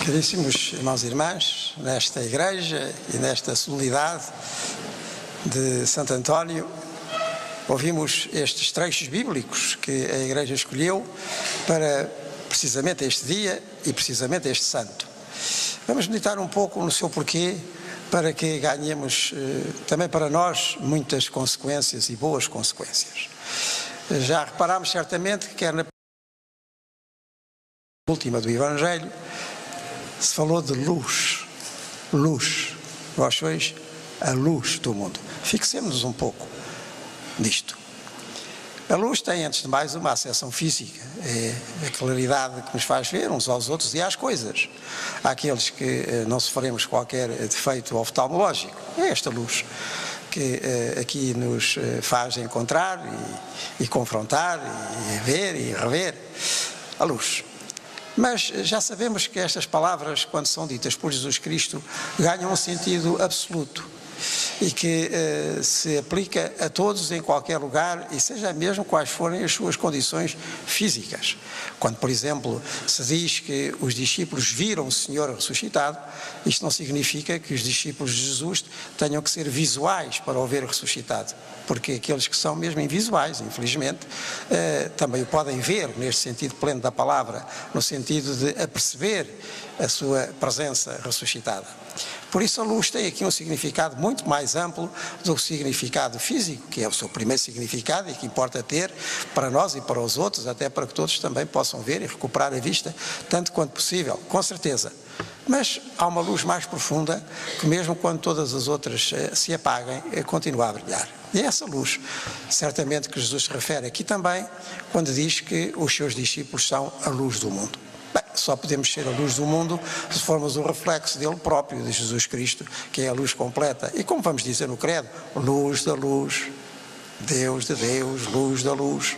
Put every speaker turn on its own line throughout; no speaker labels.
Caríssimos irmãos e irmãs, nesta igreja e nesta solenidade de Santo António, ouvimos estes trechos bíblicos que a igreja escolheu para precisamente este dia e precisamente este santo. Vamos meditar um pouco no seu porquê, para que ganhemos também para nós muitas consequências e boas consequências. Já reparámos certamente que quer na última do Evangelho se falou de luz, vós sois a luz do mundo. Fixemos-nos um pouco nisto. A luz tem, antes de mais, uma acessão física, é a claridade que nos faz ver uns aos outros e às coisas. Há aqueles que não sofremos qualquer defeito oftalmológico, é esta luz que aqui nos faz encontrar e confrontar, e ver e rever, a luz. Mas já sabemos que estas palavras, quando são ditas por Jesus Cristo, ganham um sentido absoluto e que se aplica a todos em qualquer lugar e seja mesmo quais forem as suas condições físicas. Quando, por exemplo, se diz que os discípulos viram o Senhor ressuscitado, isto não significa que os discípulos de Jesus tenham que ser visuais para o ver ressuscitado, porque aqueles que são mesmo invisuais, infelizmente, também o podem ver neste sentido pleno da palavra, no sentido de aperceber a sua presença ressuscitada. Por isso a luz tem aqui um significado muito mais amplo do que o significado físico, que é o seu primeiro significado e que importa ter para nós e para os outros, até para que todos também possam ver e recuperar a vista, tanto quanto possível, com certeza. Mas há uma luz mais profunda que mesmo quando todas as outras se apaguem, continua a brilhar. E é essa luz, certamente, que Jesus se refere aqui também, quando diz que os seus discípulos são a luz do mundo. Bem, só podemos ser a luz do mundo se formos o reflexo dele próprio, de Jesus Cristo, que é a luz completa. E como vamos dizer no credo, luz da luz, Deus de Deus, luz da luz,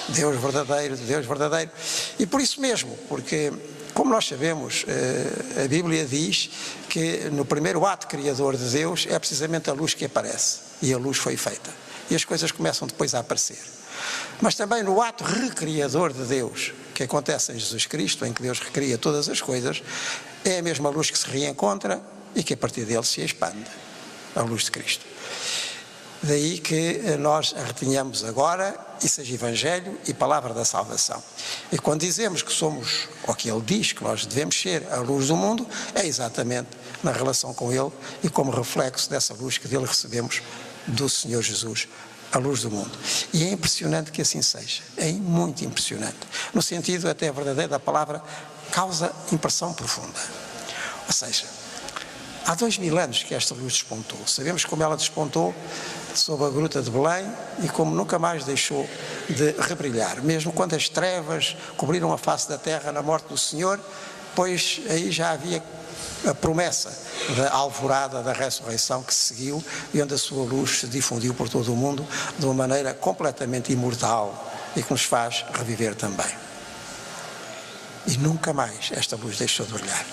Deus verdadeiro de Deus verdadeiro. E por isso mesmo, porque, como nós sabemos, a Bíblia diz que no primeiro ato criador de Deus é precisamente a luz que aparece. E a luz foi feita. E as coisas começam depois a aparecer. Mas também no ato recriador de Deus, que acontece em Jesus Cristo, em que Deus recria todas as coisas, é a mesma luz que se reencontra e que a partir dele se expande, a luz de Cristo. Daí que nós a retenhamos agora, e seja Evangelho e Palavra da Salvação. E quando dizemos que somos, ou que Ele diz que nós devemos ser a luz do mundo, é exatamente na relação com Ele e como reflexo dessa luz que dele recebemos do Senhor Jesus, a luz do mundo. E é impressionante que assim seja, é muito impressionante, no sentido até verdadeiro da palavra, causa impressão profunda. Ou seja, há 2000 anos que esta luz despontou, sabemos como ela despontou sob a gruta de Belém e como nunca mais deixou de rebrilhar, mesmo quando as trevas cobriram a face da terra na morte do Senhor, pois aí já havia a promessa da alvorada da ressurreição que se seguiu e onde a sua luz se difundiu por todo o mundo de uma maneira completamente imortal e que nos faz reviver também. E nunca mais esta luz deixou de brilhar.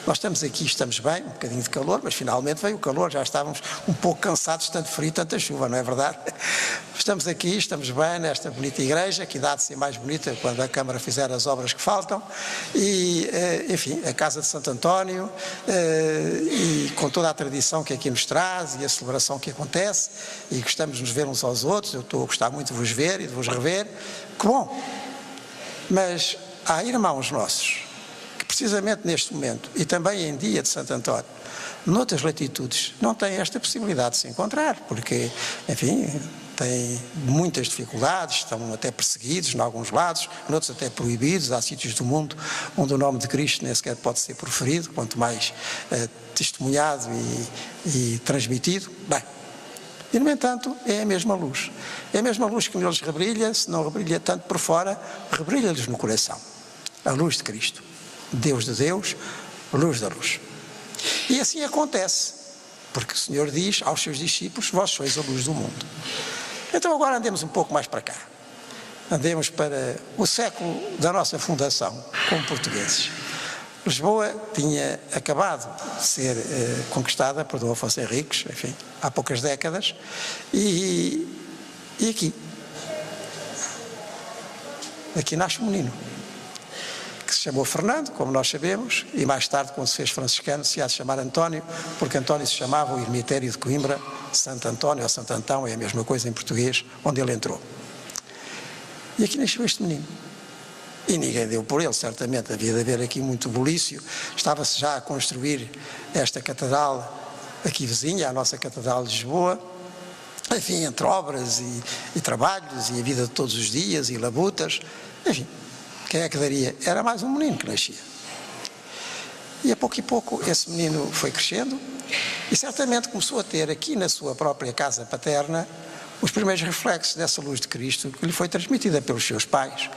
Nós estamos aqui, estamos bem, um bocadinho de calor, mas finalmente veio o calor, já estávamos um pouco cansados de tanto frio e tanta chuva, não é verdade? Estamos aqui, estamos bem nesta bonita igreja, que dá de ser mais bonita quando a Câmara fizer as obras que faltam, e, enfim, a Casa de Santo António, e com toda a tradição que aqui nos traz, e a celebração que acontece, e gostamos de nos ver uns aos outros, eu estou a gostar muito de vos ver e de vos rever, que bom! Mas há irmãos nossos, precisamente neste momento, e também em dia de Santo António, noutras latitudes, não têm esta possibilidade de se encontrar, porque, enfim, têm muitas dificuldades, estão até perseguidos em alguns lados, noutros até proibidos, há sítios do mundo onde o nome de Cristo nem sequer pode ser proferido, quanto mais testemunhado e transmitido. Bem, e no entanto é a mesma luz, é a mesma luz que neles rebrilha, se não rebrilha tanto por fora, rebrilha-lhes no coração, a luz de Cristo. Deus de Deus, luz da luz. E assim acontece, porque o Senhor diz aos seus discípulos, vós sois a luz do mundo. Então agora andemos um pouco mais para cá. Andemos para o século da nossa fundação, como portugueses. Lisboa tinha acabado de ser conquistada por Dom Afonso Henriques, enfim, há poucas décadas, e aqui nasce um menino, que se chamou Fernando, como nós sabemos, e mais tarde, quando se fez franciscano, se há de chamar António, porque António se chamava o ermitério de Coimbra, Santo António ou Santo Antão, é a mesma coisa em português, onde ele entrou. E aqui nasceu este menino. E ninguém deu por ele, certamente, havia de haver aqui muito bulício. Estava-se já a construir esta catedral aqui vizinha, a nossa Catedral de Lisboa, enfim, entre obras e trabalhos, e a vida de todos os dias, e labutas, enfim, quem é que daria? Era mais um menino que nascia. E a pouco esse menino foi crescendo, e certamente começou a ter aqui na sua própria casa paterna os primeiros reflexos dessa luz de Cristo que lhe foi transmitida pelos seus pais,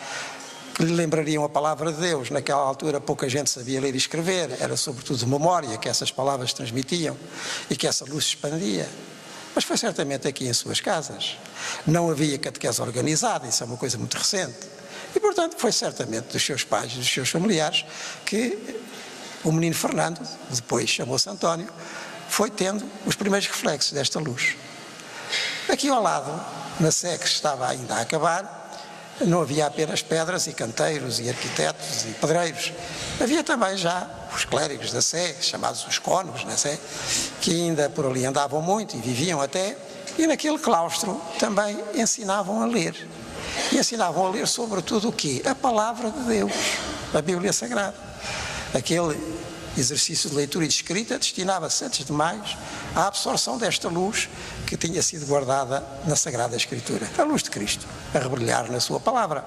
que lhe lembrariam a palavra de Deus. Naquela altura pouca gente sabia ler e escrever, era sobretudo de memória que essas palavras transmitiam e que essa luz se expandia. Mas foi certamente aqui em suas casas. Não havia catequese organizada, isso é uma coisa muito recente. E, portanto, foi certamente dos seus pais e dos seus familiares que o menino Fernando, depois chamou-se António, foi tendo os primeiros reflexos desta luz. Aqui ao lado, na Sé que estava ainda a acabar, não havia apenas pedras e canteiros e arquitetos e pedreiros. Havia também já os clérigos da Sé, chamados os cônegos na Sé, que ainda por ali andavam muito e viviam até, e naquele claustro também ensinavam a ler. E ensinavam a ler sobretudo o quê? A palavra de Deus, a Bíblia Sagrada. Aquele exercício de leitura e de escrita destinava-se, antes de mais, à absorção desta luz que tinha sido guardada na Sagrada Escritura, a luz de Cristo, a rebrilhar na sua palavra.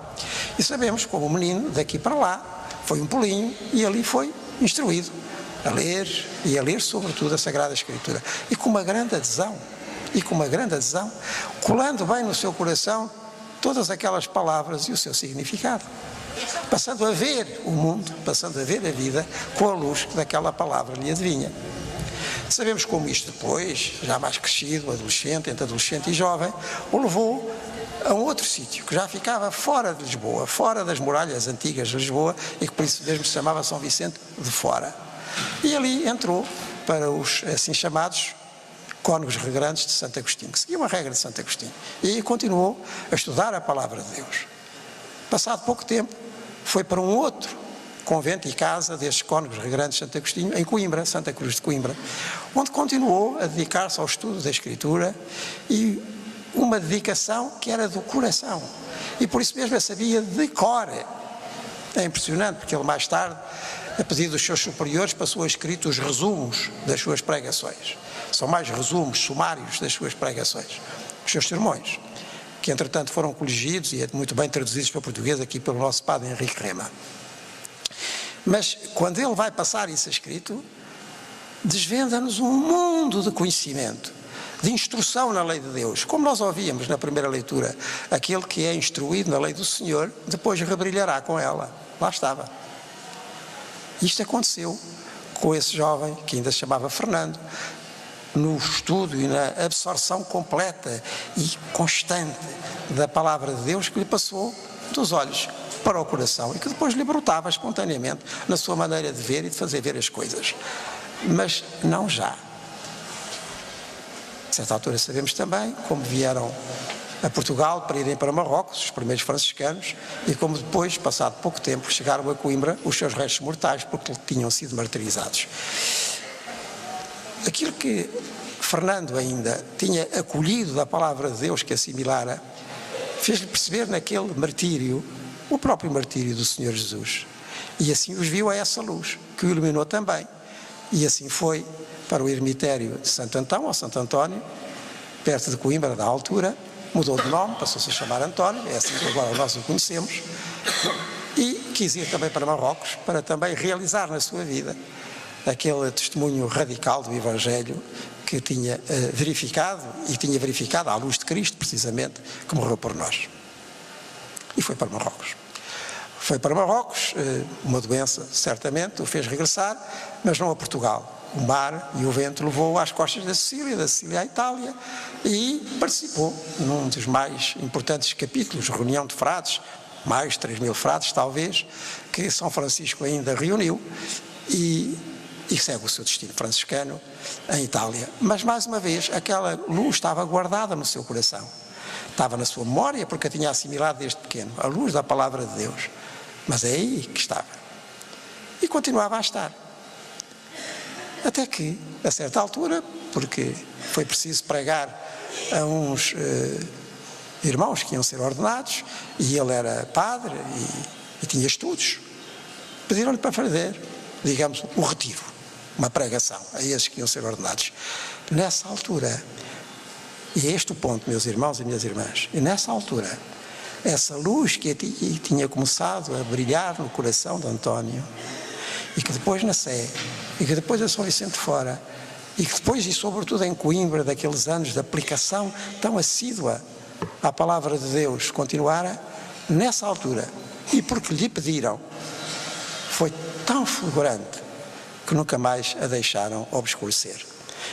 E sabemos como o menino, daqui para lá, foi um pulinho e ali foi instruído a ler, e a ler sobretudo a Sagrada Escritura. E com uma grande adesão, colando bem no seu coração todas aquelas palavras e o seu significado, passando a ver o mundo, passando a ver a vida com a luz que daquela palavra lhe adivinha. Sabemos como isto depois, já mais crescido, adolescente, entre adolescente e jovem, o levou a um outro sítio, que já ficava fora de Lisboa, fora das muralhas antigas de Lisboa, e que por isso mesmo se chamava São Vicente de Fora. E ali entrou para os assim chamados cônegos regrantes de Santo Agostinho, que seguiam a regra de Santo Agostinho. E aí continuou a estudar a palavra de Deus. Passado pouco tempo, foi para um outro convento e casa destes cônegos regrantes de Santo Agostinho, em Coimbra, Santa Cruz de Coimbra, onde continuou a dedicar-se ao estudo da Escritura, e uma dedicação que era do coração. E por isso mesmo eu sabia de cor. É impressionante, porque ele mais tarde, a pedido dos seus superiores, passou a escrito os resumos das suas pregações. São mais resumos, sumários das suas pregações, os seus sermões, que entretanto foram coligidos e muito bem traduzidos para o português aqui pelo nosso padre Henrique Rema. Mas quando ele vai passar isso escrito, desvenda-nos um mundo de conhecimento, de instrução na lei de Deus. Como nós ouvíamos na primeira leitura, aquele que é instruído na lei do Senhor, depois rebrilhará com ela. Lá estava. Isto aconteceu com esse jovem, que ainda se chamava Fernando, no estudo e na absorção completa e constante da palavra de Deus, que lhe passou dos olhos para o coração e que depois lhe brotava espontaneamente na sua maneira de ver e de fazer ver as coisas. Mas não já. A certa altura sabemos também como vieram a Portugal para irem para Marrocos, os primeiros franciscanos, e como depois, passado pouco tempo, chegaram a Coimbra os seus restos mortais, porque tinham sido martirizados. Aquilo que Fernando ainda tinha acolhido da palavra de Deus que assimilara, fez-lhe perceber naquele martírio, o próprio martírio do Senhor Jesus. E assim os viu a essa luz, que o iluminou também. E assim foi para o ermitério de Santo Antão, ou Santo António, perto de Coimbra, da altura, mudou de nome, passou-se a chamar António, é assim que agora nós o conhecemos, e quis ir também para Marrocos, para também realizar na sua vida aquele testemunho radical do Evangelho que tinha verificado, e tinha verificado à luz de Cristo, precisamente, que morreu por nós. E foi para Marrocos. Foi para Marrocos, uma doença certamente o fez regressar, mas não a Portugal. o mar e o vento levou-o às costas da Sicília à Itália, e participou num dos mais importantes capítulos, reunião de frades, mais de 3.000 frades talvez, que São Francisco ainda reuniu, e segue o seu destino franciscano em Itália. Mas mais uma vez, aquela luz estava guardada no seu coração, estava na sua memória, porque a tinha assimilado desde pequeno, a luz da palavra de Deus, mas é aí que estava, e continuava a estar, até que, a certa altura, porque foi preciso pregar a uns irmãos que iam ser ordenados, e ele era padre e tinha estudos, pediram-lhe para fazer, digamos, um retiro, uma pregação a esses que iam ser ordenados. Nessa altura, e é este o ponto, meus irmãos e minhas irmãs, e nessa altura, essa luz que tinha começado a brilhar no coração de António, e que depois na Sé, e que depois a São Vicente de Fora, e que depois, e sobretudo em Coimbra, daqueles anos de aplicação tão assídua à palavra de Deus, continuara nessa altura, e porque lhe pediram, foi tão fulgurante que nunca mais a deixaram obscurecer.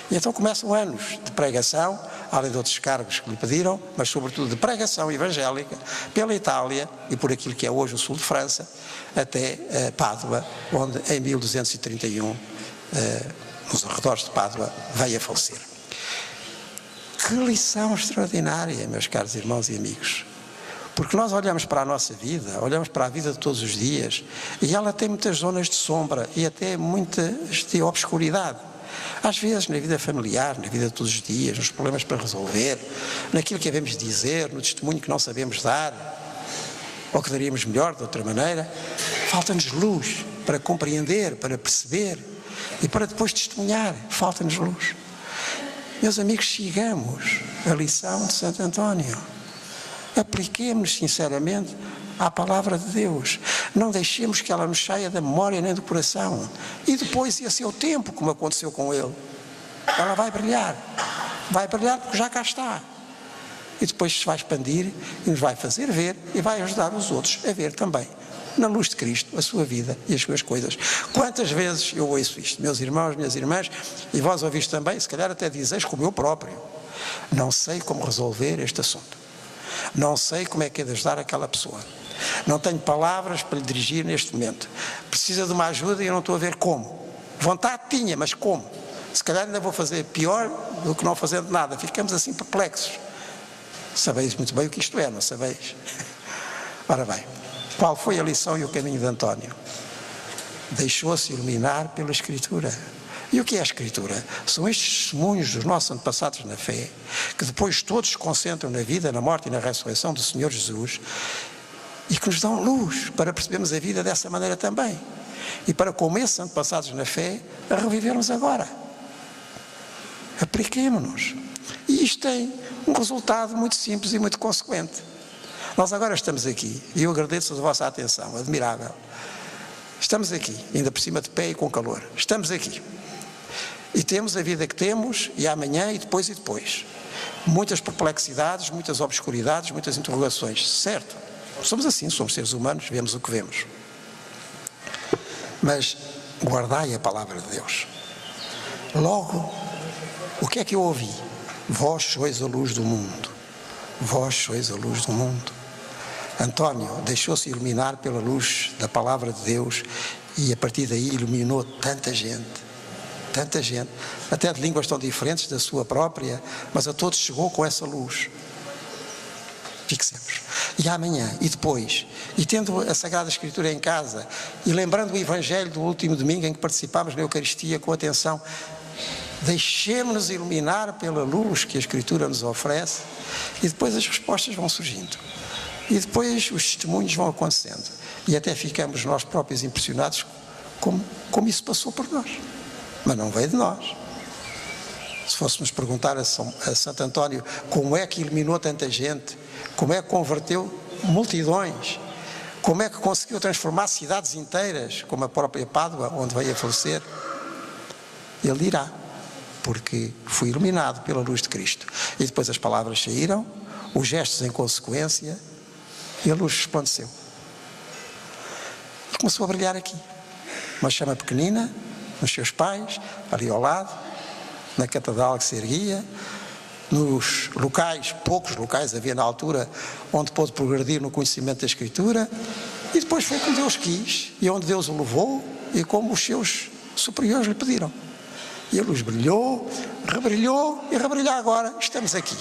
E então começam anos de pregação, além de outros cargos que lhe pediram, mas sobretudo de pregação evangélica pela Itália e por aquilo que é hoje o sul de França, até Pádua, onde em 1231, nos arredores de Pádua, veio a falecer. Que lição extraordinária, meus caros irmãos e amigos. Porque nós olhamos para a nossa vida, olhamos para a vida de todos os dias, e ela tem muitas zonas de sombra e até muitas de obscuridade. Às vezes na vida familiar, na vida de todos os dias, nos problemas para resolver, naquilo que devemos dizer, no testemunho que não sabemos dar, ou que daríamos melhor de outra maneira, falta-nos luz para compreender, para perceber e para depois testemunhar, falta-nos luz. Meus amigos, sigamos a lição de Santo António. Apliquemos-nos sinceramente à palavra de Deus. Não deixemos que ela nos saia da memória nem do coração. E depois, e a seu tempo, como aconteceu com ele, ela vai brilhar porque já cá está. E depois se vai expandir e nos vai fazer ver e vai ajudar os outros a ver também, na luz de Cristo, a sua vida e as suas coisas. Quantas vezes eu ouço isto, meus irmãos, minhas irmãs, e vós ouvis também, se calhar até dizeis como eu próprio, não sei como resolver este assunto, não sei como é que é de ajudar aquela pessoa, não tenho palavras para lhe dirigir neste momento, precisa de uma ajuda e eu não estou a ver como. Vontade tinha, mas como? Se calhar ainda vou fazer pior do que não fazendo nada. Ficamos assim perplexos. Sabeis muito bem o que isto é, não sabeis? Ora bem, qual foi a lição e o caminho de António? Deixou-se iluminar pela Escritura. E o que é a Escritura? São estes testemunhos dos nossos antepassados na fé, que depois todos se concentram na vida, na morte e na ressurreição do Senhor Jesus, e que nos dão luz para percebermos a vida dessa maneira também, e para, como esses antepassados na fé, a revivermos agora. Apliquemo-nos. E isto tem um resultado muito simples e muito consequente. Nós agora estamos aqui, e eu agradeço a vossa atenção, admirável. Estamos aqui, ainda por cima de pé e com calor. Estamos aqui. E temos a vida que temos, e amanhã, e depois, e depois. Muitas perplexidades, muitas obscuridades, muitas interrogações. Certo, somos assim, somos seres humanos, vemos o que vemos. Mas guardai a palavra de Deus. Logo, o que é que eu ouvi? Vós sois a luz do mundo. Vós sois a luz do mundo. António deixou-se iluminar pela luz da palavra de Deus e a partir daí iluminou tanta gente, até de línguas tão diferentes da sua própria, mas a todos chegou com essa luz. Fixemos. E amanhã, e depois, e tendo a Sagrada Escritura em casa, e lembrando o Evangelho do último domingo em que participámos na Eucaristia com atenção, deixemos-nos iluminar pela luz que a Escritura nos oferece, e depois as respostas vão surgindo. E depois os testemunhos vão acontecendo. E até ficamos nós próprios impressionados como isso passou por nós. Mas não veio de nós. Se fôssemos perguntar a Santo António como é que iluminou tanta gente, como é que converteu multidões, como é que conseguiu transformar cidades inteiras, como a própria Pádua, onde veio a falecer, ele dirá, porque fui iluminado pela luz de Cristo. E depois as palavras saíram, os gestos em consequência, e a luz resplandeceu. E começou a brilhar aqui. Uma chama pequenina, nos seus pais, ali ao lado, na catedral que se erguia, nos locais, poucos locais havia na altura, onde pôde progredir no conhecimento da Escritura, e depois foi como Deus quis, e onde Deus o levou, e como os seus superiores lhe pediram. E a luz brilhou, rebrilhou, e rebrilhar agora, estamos aqui.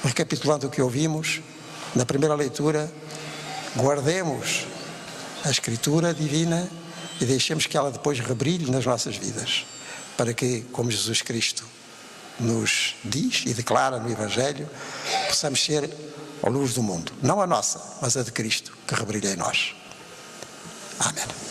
Recapitulando o que ouvimos, na primeira leitura, guardemos a Escritura divina e deixemos que ela depois rebrilhe nas nossas vidas, para que, como Jesus Cristo nos diz e declara no Evangelho, possamos ser a luz do mundo, não a nossa, mas a de Cristo, que rebrilha em nós. Amém.